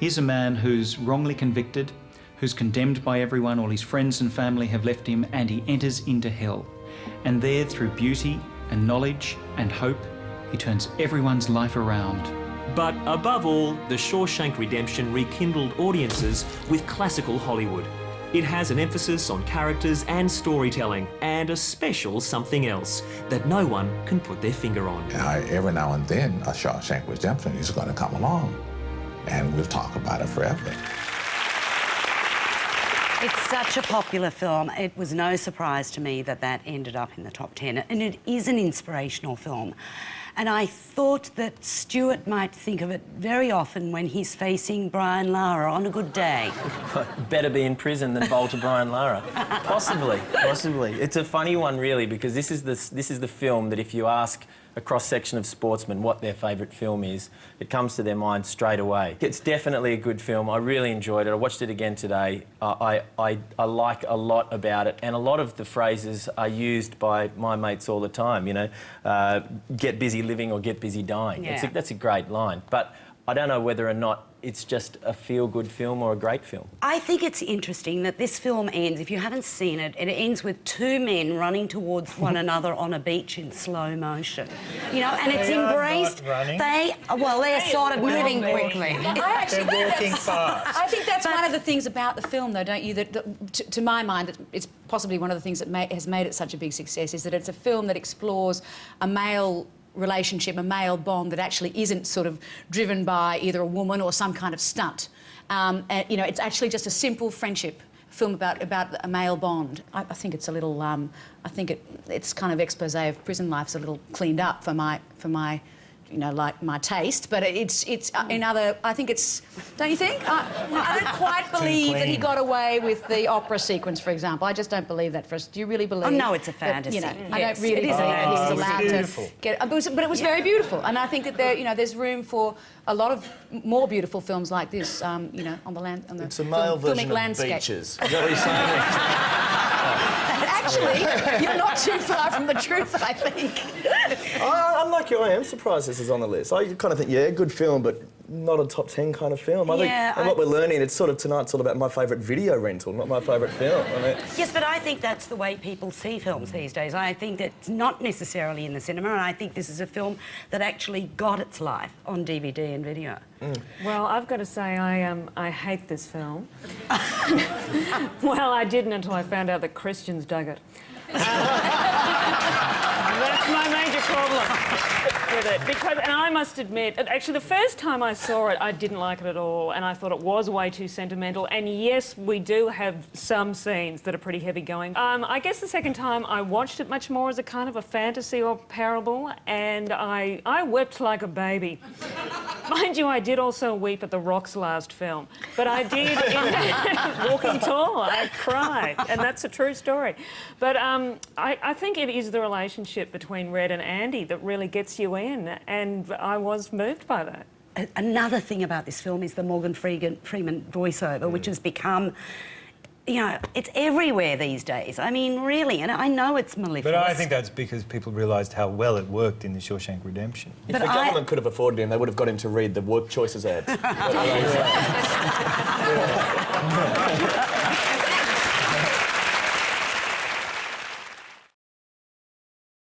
Here's a man who's wrongly convicted, who's condemned by everyone, all his friends and family have left him, and he enters into hell. And there, through beauty and knowledge and hope, he turns everyone's life around. But above all, The Shawshank Redemption rekindled audiences with classical Hollywood. It has an emphasis on characters and storytelling, and a special something else that no one can put their finger on. Every now and then, a Shawshank Redemption is going to come along, and we'll talk about it forever. It's such a popular film. It was no surprise to me that that ended up in the top 10. And it is an inspirational film. And I thought that Stuart might think of it very often when he's facing Brian Lara on a good day. Better be in prison than bowl to Brian Lara. Possibly. It's a funny one, really, because this is the film that if you ask a cross-section of sportsmen what their favourite film is, it comes to their mind straight away. It's definitely a good film. I really enjoyed it. I watched it again today. I like a lot about it, and a lot of the phrases are used by my mates all the time, you know, get busy living or get busy dying. Yeah. That's a great line. But I don't know whether or not it's just a feel-good film or a great film. I think it's interesting that this film ends, if you haven't seen it, it ends with two men running towards one another on a beach in slow motion. You know, and it's embraced. They're sort of moving quickly. I think that's one of the things about the film, though, don't you? That to my mind, that it's possibly one of the things that has made it such a big success, is that it's a film that explores a male relationship, a male bond that actually isn't sort of driven by either a woman or some kind of stunt. And, you know, it's actually just a simple friendship film about a male bond. I think it's a little, I think it's kind of expose of prison life's a little cleaned up for my you know, like my taste, but it's in other. I think it's. Don't you think? I don't quite believe that he got away with the opera sequence, for example. I just don't believe that. For us, do you really believe? Oh no, it's a fantasy. That, you know, I don't really believe that he was allowed to get. But it was very beautiful, and I think that there's room for a lot of more beautiful films like this. You know, on the land, on the it's a male version of landscape. Beaches. Is that what you're saying? Actually, you're not too far from the truth, I think. I'm like you, I am surprised this is on the list. I kind of think, yeah, good film, but not a top 10 kind of film. I think, and what we're learning, it's sort of tonight's all about my favourite video rental, not my favourite film. I mean, yes, but I think that's the way people see films these days. I think that it's not necessarily in the cinema, and I think this is a film that actually got its life on DVD and video. Well, I've got to say I hate this film. Well, I didn't until I found out that Christians dug it. That's my major problem with it. And I must admit, actually, the first time I saw it, I didn't like it at all, and I thought it was way too sentimental. And yes, we do have some scenes that are pretty heavy going. I guess the second time I watched it much more as a kind of a fantasy or parable, and I wept like a baby. Mind you, I did also weep at The Rock's last film, but I did in Walking Tall. I cried, and that's a true story. But I think it is the relationship between Red and Andy that really gets you in, and I was moved by that. Another thing about this film is the Morgan Freeman voiceover, which has become, you know, it's everywhere these days. I mean, really, and I know it's mellifluous. But I think that's because people realised how well it worked in The Shawshank Redemption. If the government could have afforded him, they would have got him to read the work choices ads.